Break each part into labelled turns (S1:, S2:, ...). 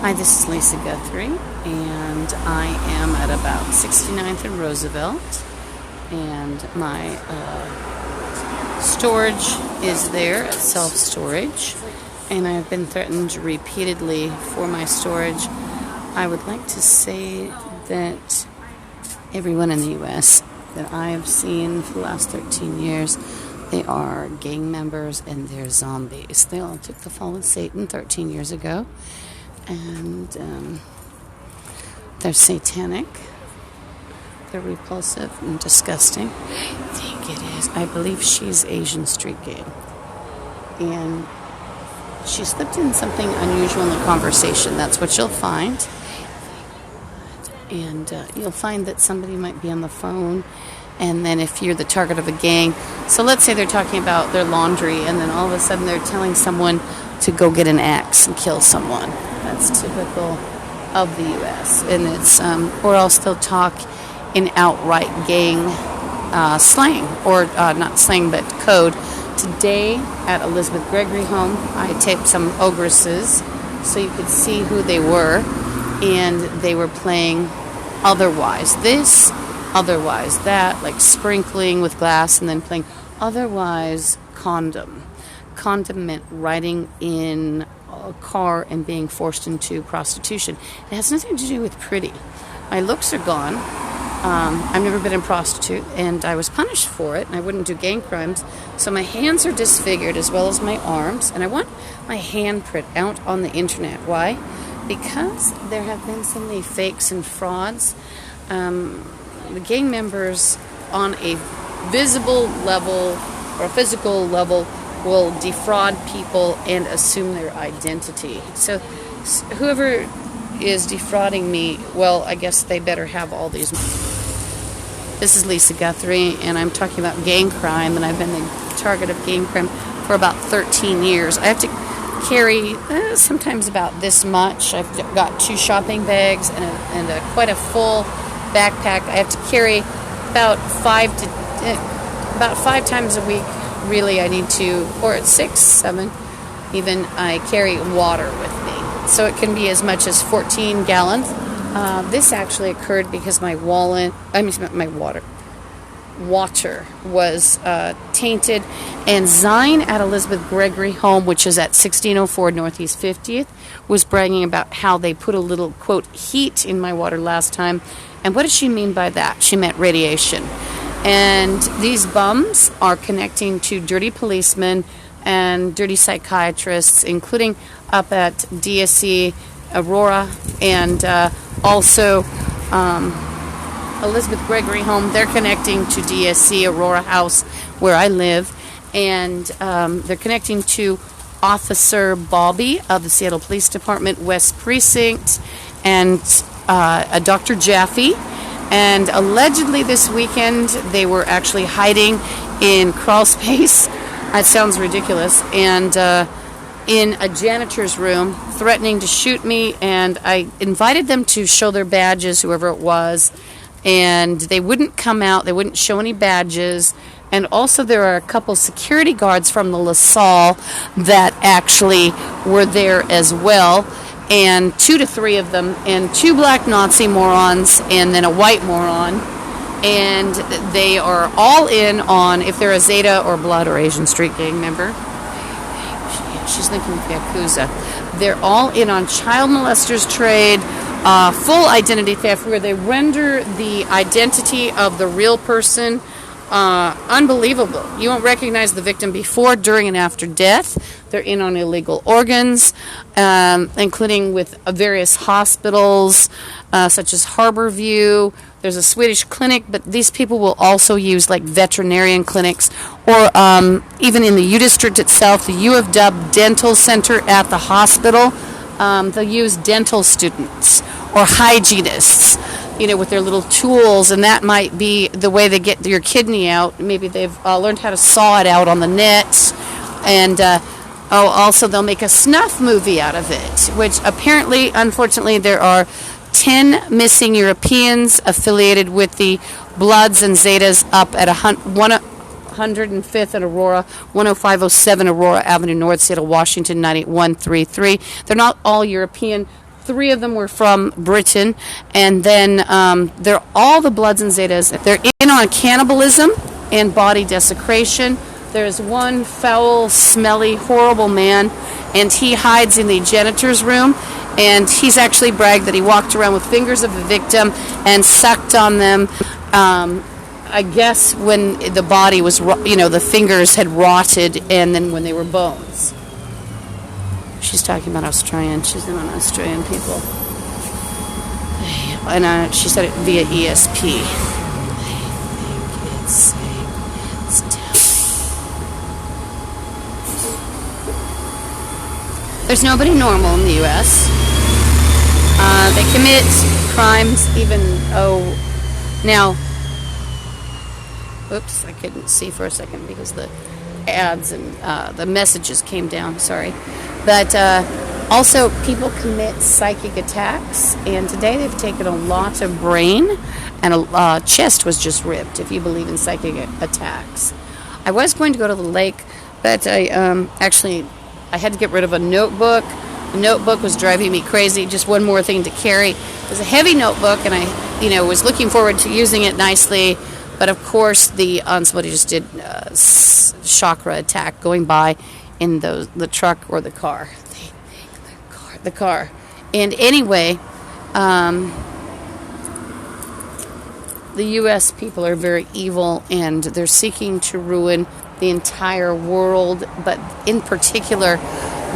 S1: Hi, this is Lisa Guthrie, and I am at about 69th and Roosevelt, and my storage is there at self-storage, and I have been threatened repeatedly for my storage. I would like to say that everyone in the U.S. that I have seen for the last 13 years, they are gang members and they're zombies. They all took the fall of Satan 13 years ago. And they're satanic, they're repulsive and disgusting. I think it is. I believe she's Asian street gang. And she slipped in something unusual in the conversation. That's what you'll find. And you'll find that somebody might be on the phone. And then if you're the target of a gang, so let's say they're talking about their laundry, and then all of a sudden they're telling someone to go get an axe and kill someone. That's typical of the U.S. And it's, or else they'll talk in outright gang slang, or not slang, but code. Today at Elizabeth Gregory home, I taped some ogresses so you could see who they were, and they were playing otherwise this, otherwise that, like sprinkling with glass, and then playing otherwise condom. Condom meant riding in a car and being forced into prostitution. It has nothing to do with pretty. My looks are gone. I've never been a prostitute, and I was punished for it, and I wouldn't do gang crimes. So my hands are disfigured as well as my arms, and I want my handprint out on the internet. Why? Because there have been so many fakes and frauds. The gang members on a visible level or a physical level will defraud people and assume their identity. So whoever is defrauding me, well, I guess they better have all these. This is Lisa Guthrie, and I'm talking about gang crime, and I've been the target of gang crime for about 13 years. I have to carry sometimes about this much. I've got 2 shopping bags and quite a full backpack. I have to carry about 5 times a week. Really, I need to, or at 6, 7, even, I carry water with me. So it can be as much as 14 gallons. This actually occurred because my water was tainted. And Zine at Elizabeth Gregory home, which is at 1604 Northeast 50th, was bragging about how they put a little, quote, heat in my water last time. And what does she mean by that? She meant radiation. And these bums are connecting to dirty policemen and dirty psychiatrists, including up at DSC, Aurora, and also Elizabeth Gregory home. They're connecting to DSC, Aurora House, where I live. And they're connecting to Officer Bobby of the Seattle Police Department, West Precinct, and a Dr. Jaffe. And allegedly this weekend, they were actually hiding in crawl space. It sounds ridiculous. And in a janitor's room, threatening to shoot me. And I invited them to show their badges, whoever it was. And they wouldn't come out. They wouldn't show any badges. And also there are a couple security guards from the LaSalle that actually were there as well. And 2 to 3 of them, and 2 black Nazi morons, and then a white moron. And they are all in on, if they're a Zeta or Blood or Asian street gang member, she's linking with Yakuza, they're all in on child molesters trade, full identity theft, where they render the identity of the real person unbelievable. You won't recognize the victim before, during, and after death. They're in on illegal organs, including with various hospitals, such as Harborview. There's a Swedish clinic, but these people will also use like veterinarian clinics, or even in the U District itself, the U of W Dental Center at the hospital. They'll use dental students or hygienists, with their little tools, and that might be the way they get your kidney out. Maybe they've learned how to saw it out on the net, and also they'll make a snuff movie out of it, which apparently, unfortunately, there are 10 missing Europeans affiliated with the Bloods and Zetas up at 105th and Aurora, 10507 Aurora Avenue North, Seattle, Washington, 98133. They're not all European. 3 of them were from Britain, and then they're all the Bloods and Zetas. They're in on cannibalism and body desecration. There's one foul, smelly, horrible man, and he hides in the janitor's room, and he's actually bragged that he walked around with fingers of the victim and sucked on them. I guess when the body was, the fingers had rotted, and then when they were bones. She's talking about Australian. She's in on Australian people. And she said it via ESP. There's nobody normal in the U.S. They commit crimes now, oops, I couldn't see for a second because the ads and the messages came down, sorry. But also, people commit psychic attacks, and today they've taken a lot of brain, and a chest was just ripped, if you believe in psychic attacks. I was going to go to the lake, but I had to get rid of a notebook. The notebook was driving me crazy, just one more thing to carry. It was a heavy notebook, and I was looking forward to using it nicely, but of course, somebody just did a chakra attack going by in the truck or the car. The car. And anyway, the U.S. people are very evil, and they're seeking to ruin the entire world, but in particular,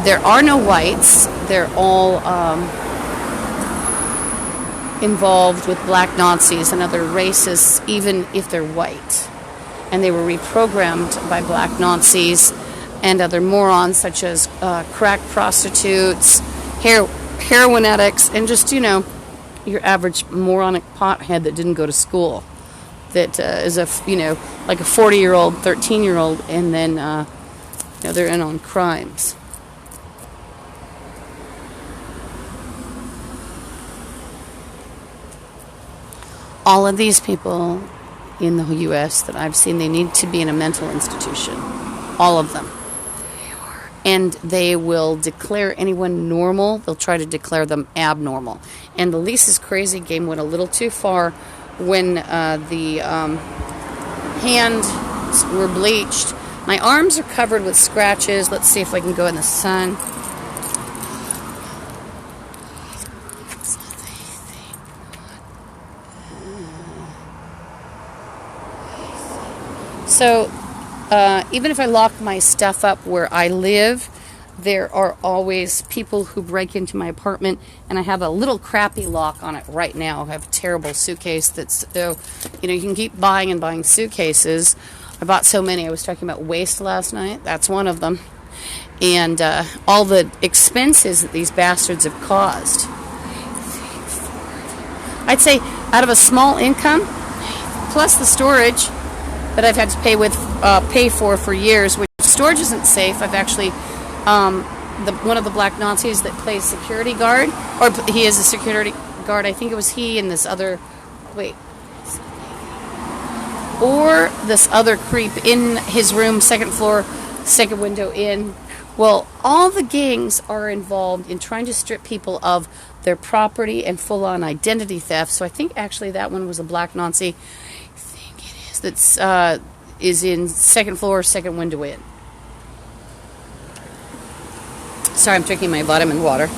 S1: there are no whites. They're all involved with black Nazis and other racists, even if they're white. And they were reprogrammed by black Nazis and other morons such as crack prostitutes, heroin addicts, and just, your average moronic pothead that didn't go to school. That is like a 40-year-old, 13-year-old, and then they're in on crimes. All of these people in the U.S. that I've seen, they need to be in a mental institution. All of them. And they will declare anyone normal. They'll try to declare them abnormal. And the Lisa's Crazy game went a little too far when the hands were bleached. My arms are covered with scratches. Let's see if I can go in the sun. So, even if I lock my stuff up where I live, there are always people who break into my apartment, and I have a little crappy lock on it right now. I have a terrible suitcase that's, you can keep buying and buying suitcases. I bought so many. I was talking about waste last night. That's one of them. And all the expenses that these bastards have caused. I'd say out of a small income, plus the storage that I've had to pay for years, which storage isn't safe. I've actually, one of the black Nazis that plays security guard, or he is a security guard, I think it was he and this other, or this other creep in his room, second floor, second window in. Well, all the gangs are involved in trying to strip people of their property and full-on identity theft. So I think actually that one was a black Nazi. I think it is. That's is in second floor, second window in. Sorry, I'm drinking my vitamin water.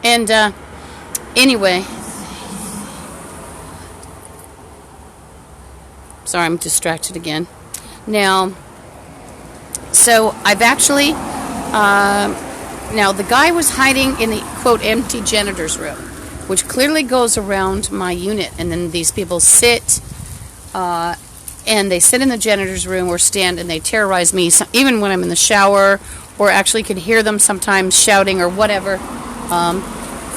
S1: And anyway, sorry, I'm distracted again. Now, so I've actually, now the guy was hiding in the, quote, empty janitor's room, which clearly goes around my unit. And then these people sit, and they sit in the janitor's room or stand, and they terrorize me, even when I'm in the shower, or actually can hear them sometimes shouting or whatever,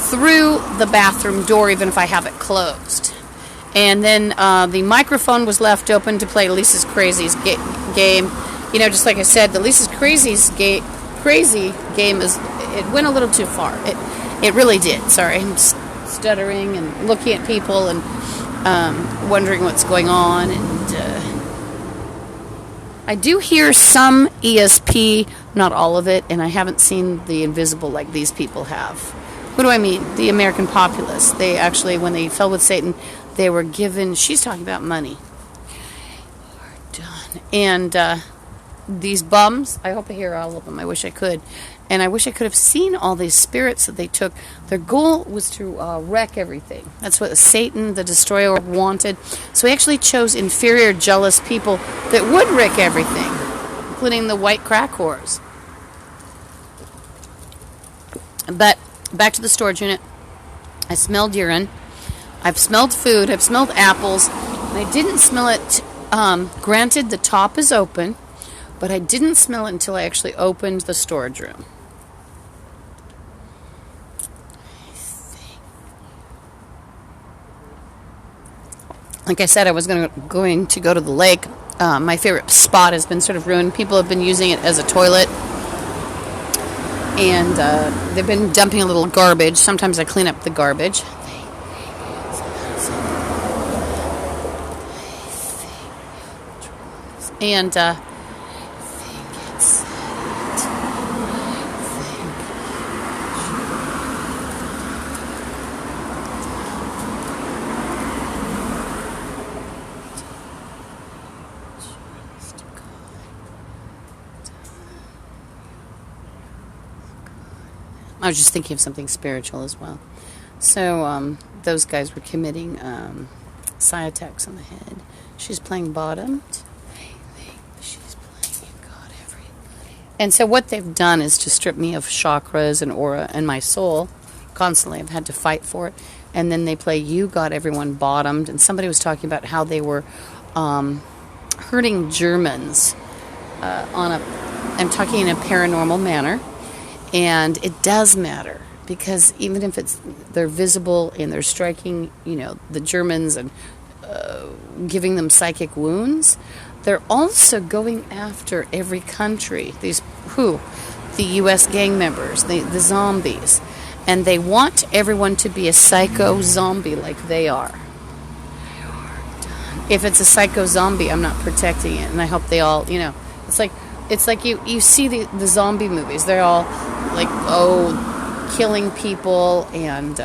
S1: through the bathroom door, even if I have it closed. And then the microphone was left open to play Lisa's Crazy's game. You know, just like I said, the Lisa's Crazy's crazy game it went a little too far. It really did. Sorry, I'm stuttering and looking at people and wondering what's going on. And I do hear some ESP, not all of it, and I haven't seen the invisible like these people have. What do I mean? The American populace. They actually, when they fell with Satan, they were given, she's talking about money. Done. And these bums, I hope I hear all of them. I wish I could. And I wish I could have seen all these spirits that they took. Their goal was to wreck everything. That's what Satan, the destroyer, wanted. So he actually chose inferior, jealous people that would wreck everything, including the white crack whores. But back to the storage unit. I smelled urine. I've smelled food. I've smelled apples. And I didn't smell it. Granted, the top is open, but I didn't smell it until I actually opened the storage room. Like I said, I was going to go to the lake. My favorite spot has been sort of ruined. People have been using it as a toilet. And they've been dumping a little garbage. Sometimes I clean up the garbage. And I was just thinking of something spiritual as well. So those guys were committing psi attacks on the head. She's playing bottomed. She's playing You Got Everybody. And so what they've done is to strip me of chakras and aura and my soul. Constantly, I've had to fight for it. And then they play You Got Everyone Bottomed. And somebody was talking about how they were hurting Germans I'm talking in a paranormal manner. And it does matter, because even if they're visible and they're striking, the Germans and giving them psychic wounds, they're also going after every country. The U.S. gang members, the zombies, and they want everyone to be a psycho zombie like they are. If it's a psycho zombie, I'm not protecting it, and I hope they all, it's like you see the zombie movies. They're all like, killing people, and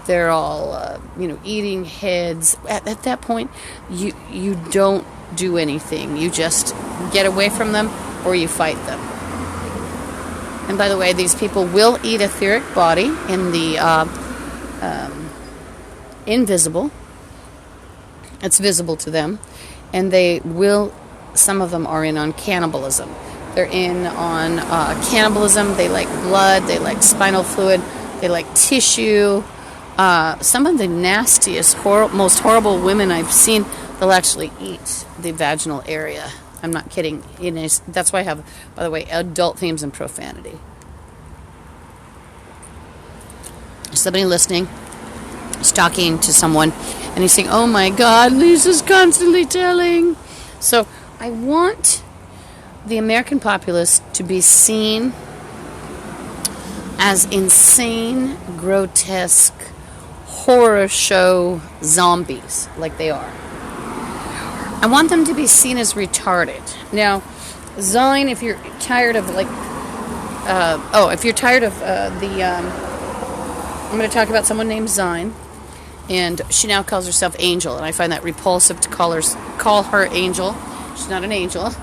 S1: they're all, eating heads. At that point, you don't do anything. You just get away from them, or you fight them. And by the way, these people will eat etheric body in the invisible. It's visible to them. And they will, some of them are in on cannibalism. They're in on cannibalism. They like blood. They like spinal fluid. They like tissue. Some of the nastiest, most horrible women I've seen, they'll actually eat the vaginal area. I'm not kidding. That's why I have, by the way, adult themes and profanity. Somebody listening is talking to someone, and he's saying, "Oh my God, Lisa's constantly telling." So I want the American populace to be seen as insane, grotesque, horror show zombies like they are. I want them to be seen as retarded. Now, Zine, if you're tired of I'm going to talk about someone named Zine, and she now calls herself Angel, and I find that repulsive to call her Angel. She's not an angel.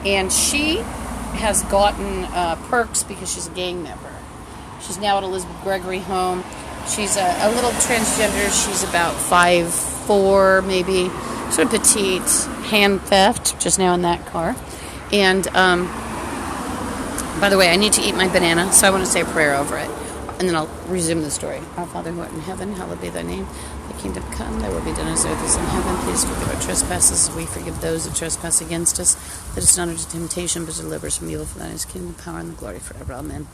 S1: And she has gotten perks because she's a gang member. She's now at Elizabeth Gregory home. She's a little transgender. She's about 5'4", maybe, sort of petite. Hand theft just now in that car. And by the way, I need to eat my banana, so I want to say a prayer over it, and then I'll resume the story. Our Father who art in heaven, hallowed be thy name. Thy kingdom come, thy will be done as earth as in heaven. Please forgive our trespasses as we forgive those who trespass against us. Let us not into temptation, but deliver us from evil. For thine is the kingdom, the power, and the glory forever. Amen.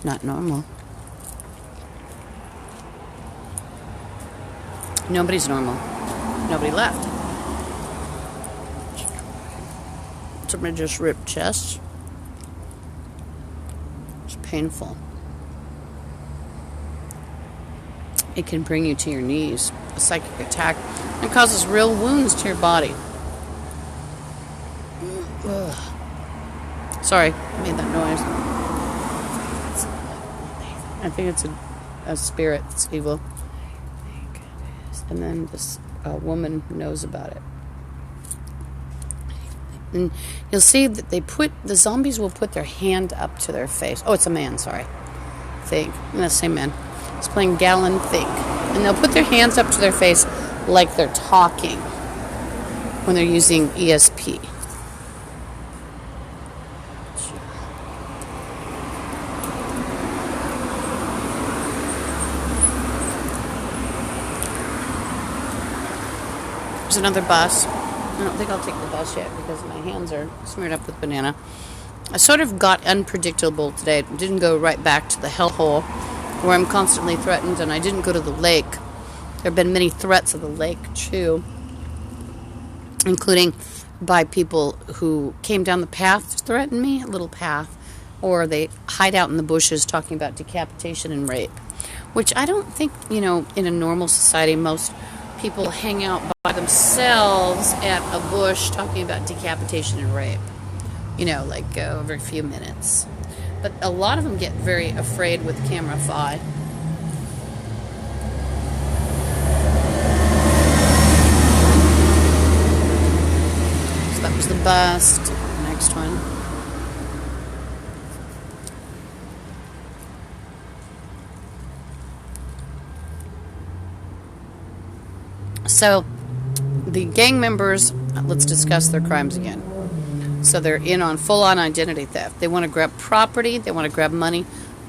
S1: Not normal. Nobody's normal. Nobody left. somebody just ripped chest. It's painful. It can bring you to your knees, a psychic attack, and causes real wounds to your body. Ugh. Sorry, I made that noise. I think it's a spirit that's evil. And then this woman knows about it. And you'll see that the zombies will put their hand up to their face. Oh, it's a man, sorry. Think. No, same man. It's playing Gallon Think. And they'll put their hands up to their face like they're talking when they're using ESP. There's another bus. I don't think I'll take the bus yet because my hands are smeared up with banana. I sort of got unpredictable today. I didn't go right back to the hellhole where I'm constantly threatened, and I didn't go to the lake. There have been many threats of the lake, too, including by people who came down the path to threaten me, a little path, or they hide out in the bushes talking about decapitation and rape, which I don't think, in a normal society, most people hang out by themselves at a bush talking about decapitation and rape, like over a few minutes. But a lot of them get very afraid with CameraFi. So that was the bust. Next one. So, the gang members, let's discuss their crimes again. So they're in on full-on identity theft. They want to grab property, they want to grab money,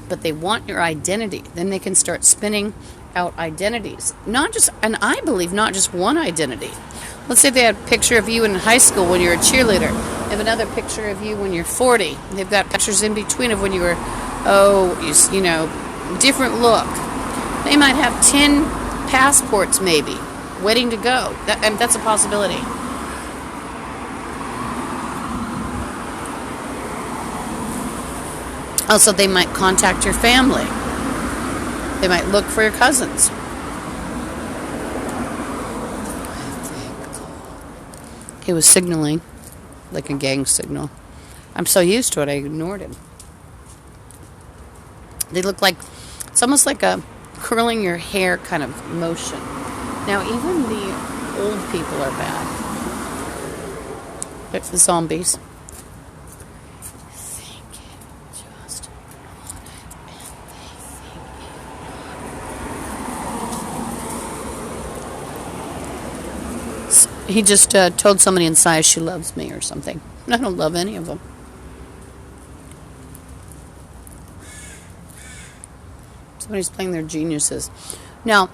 S1: but they want your identity. Then they can start spinning out identities. And I believe not just one identity. Let's say they had a picture of you in high school when you were a cheerleader. They have another picture of you when you're 40. They've got pictures in between of when you were, different look. They might have 10 passports maybe, waiting to go. That's a possibility. Also, they might contact your family. They might look for your cousins. He was signaling, like a gang signal. I'm so used to it, I ignored him. They look like, it's almost like a curling your hair kind of motion. Now, even the old people are bad. It's the zombies. He just told somebody inside she loves me or something. I don't love any of them. Somebody's playing their geniuses. Now,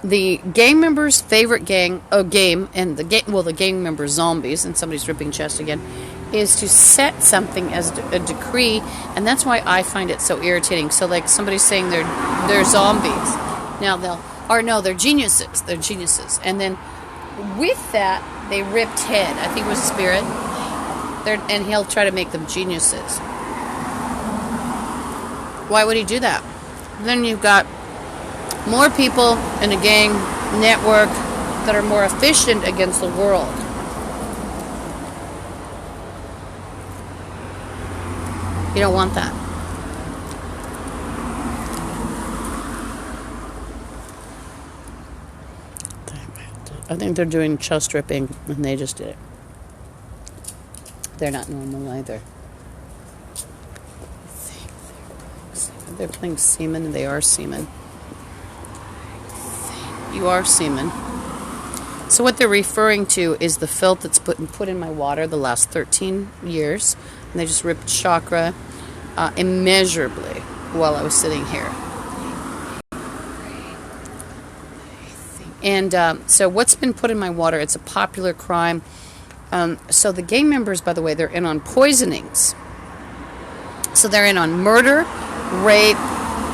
S1: the gang members' favorite game, and the gang members' zombies, and somebody's ripping chest again, is to set something as a decree, and that's why I find it so irritating. So, like, somebody's saying they're zombies. Now they're geniuses. They're geniuses. And then with that, they ripped head. I think it was a spirit. And he'll try to make them geniuses. Why would he do that? Then you've got more people in a gang network that are more efficient against the world. You don't want that. I think they're doing chest ripping, and they just did it. They're not normal either. They're playing semen, and they are semen. You are semen. So what they're referring to is the filth that's put in my water the last 13 years. And they just ripped chakra immeasurably while I was sitting here. And so what's been put in my water, it's a popular crime. So the gang members, by the way, they're in on poisonings. So they're in on murder, rape,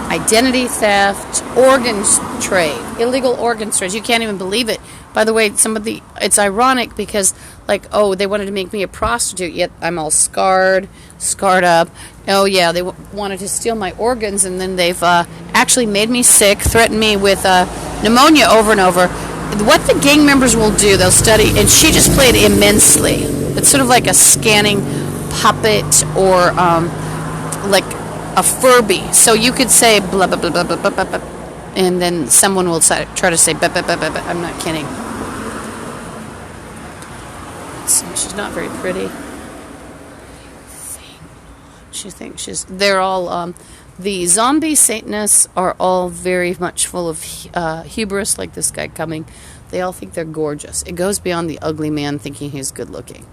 S1: identity theft, organs trade, illegal organ trade. You can't even believe it. By the way, it's ironic because like, oh, they wanted to make me a prostitute, yet I'm all scarred up. Oh yeah, they wanted to steal my organs, and then they've actually made me sick, threatened me with pneumonia over and over. What the gang members will do, they'll study, and she just played immensely. It's sort of like a scanning puppet, or like a Furby. So you could say blah blah blah blah blah blah, blah, and then someone will try to say blah blah blah blah, blah. I'm not kidding. So she's not very pretty. She thinks they're all, the zombie Satanists are all very much full of hubris, like this guy coming. They all think they're gorgeous. It goes beyond the ugly man thinking he's good looking.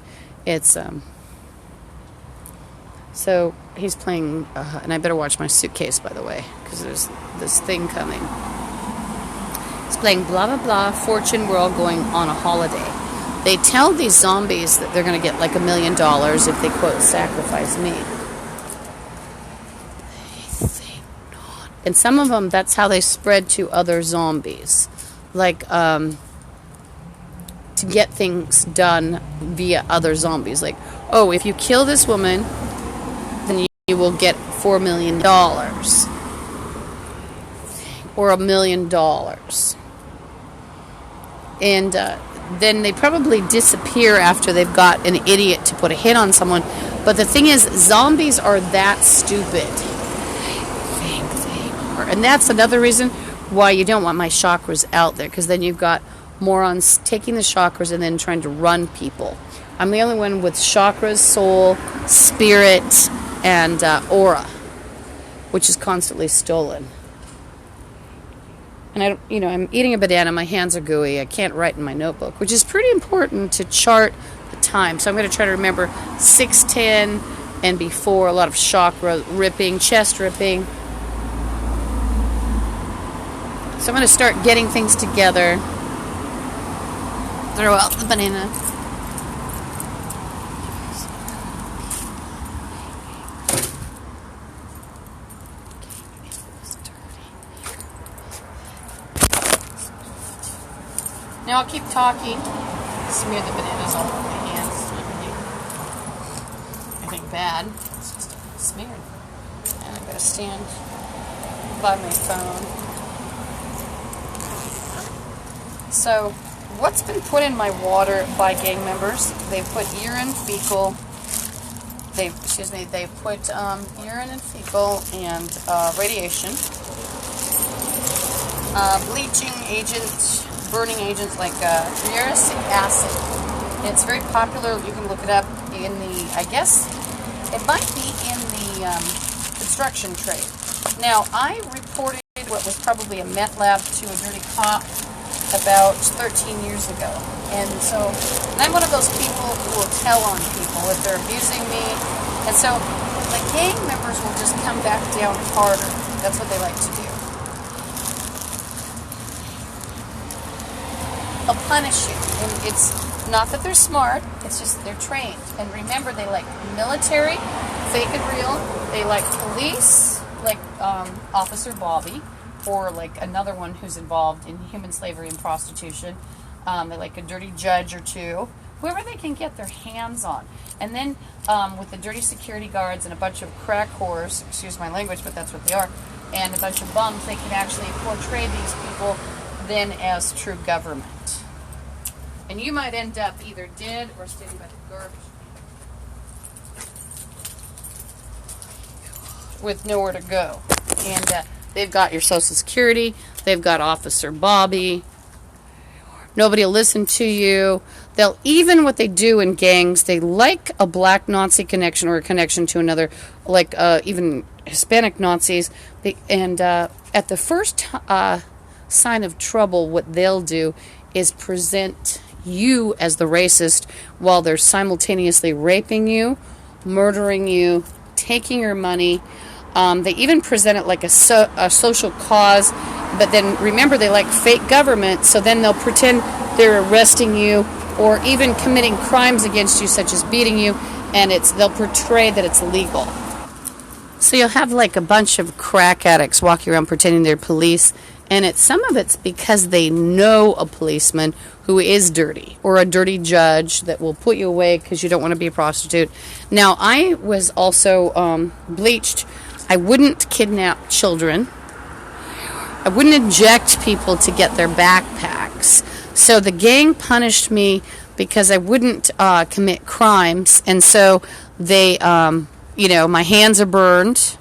S1: It's, so he's playing, and I better watch my suitcase, by the way, because there's this thing coming. He's playing blah, blah, blah, fortune, we're all going on a holiday. They tell these zombies that they're going to get like $1 million if they, quote, sacrifice me. And some of them, that's how they spread to other zombies. Like, to get things done via other zombies. Like, oh, if you kill this woman, then you will get $4 million. Or $1 million. And then they probably disappear after they've got an idiot to put a hit on someone. But the thing is, zombies are that stupid. And that's another reason why you don't want my chakras out there, because then you've got morons taking the chakras and then trying to run people. I'm the only one with chakras, soul, spirit, and aura, which is constantly stolen. And I'm eating a banana. My hands are gooey. I can't write in my notebook, which is pretty important to chart the time. So I'm going to try to remember 6:10 and before. A lot of chakra ripping, chest ripping. So I'm going to start getting things together. Throw out the banana. Now I'll keep talking. Smear the bananas all over my hands. Nothing bad. It's just smeared. And I'm going to stand by my phone. So, what's been put in my water by gang members? They've put urine, fecal. They've put urine and fecal and radiation, bleaching agent, burning agents like uric acid. And it's very popular. You can look it up in the. I guess it might be in the construction trade. Now, I reported what was probably a meth lab to a dirty cop about 13 years ago. And so, I'm one of those people who will tell on people if they're abusing me. And so, the gang members will just come back down harder. That's what they like to do. They'll punish you. And it's not that they're smart, it's just they're trained. And remember, they like military, fake and real. They like police, like Officer Bobby, or like another one who's involved in human slavery and prostitution. They like a dirty judge or two, whoever they can get their hands on. And then with the dirty security guards and a bunch of crack whores, excuse my language, but that's what they are, and a bunch of bums, they can actually portray these people then as true government. And you might end up either dead or standing by the garbage with nowhere to go. And they've got your Social Security. They've got Officer Bobby. Nobody will listen to you. They'll even what they do in gangs, they like a black Nazi connection or a connection to another, like even Hispanic Nazis. At the first sign of trouble, what they'll do is present you as the racist while they're simultaneously raping you, murdering you, taking your money. They even present it like a social cause, but then remember they like fake government, so then they'll pretend they're arresting you or even committing crimes against you, such as beating you, and they'll portray that it's legal. So you'll have like a bunch of crack addicts walking around pretending they're police, And some of it's because they know a policeman who is dirty, or a dirty judge that will put you away because you don't want to be a prostitute. Now, I was also bleached. I wouldn't kidnap children. I wouldn't inject people to get their backpacks. So the gang punished me because I wouldn't commit crimes. And so they, my hands are burned.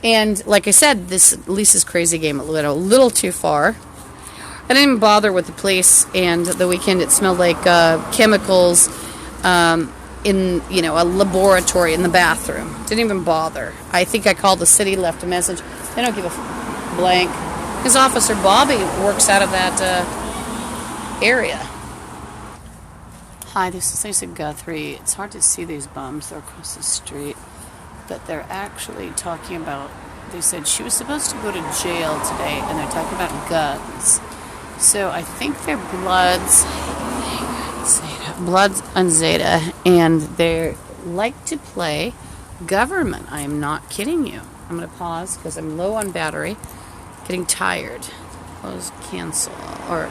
S1: And like I said, Lisa's crazy game went a little too far. I didn't even bother with the police, and the weekend it smelled like chemicals in a laboratory in the bathroom. Didn't even bother. I think I called the city, left a message. They don't give a blank. Because Officer Bobby works out of that area. Hi, this is Lisa Guthrie. It's hard to see these bums. They're across the street. But they're actually talking about, they said she was supposed to go to jail today, and they're talking about guns. So I think they're Bloods and Zeta, and they like to play government. I am not kidding you. I'm going to pause because I'm low on battery, getting tired. Close, cancel, or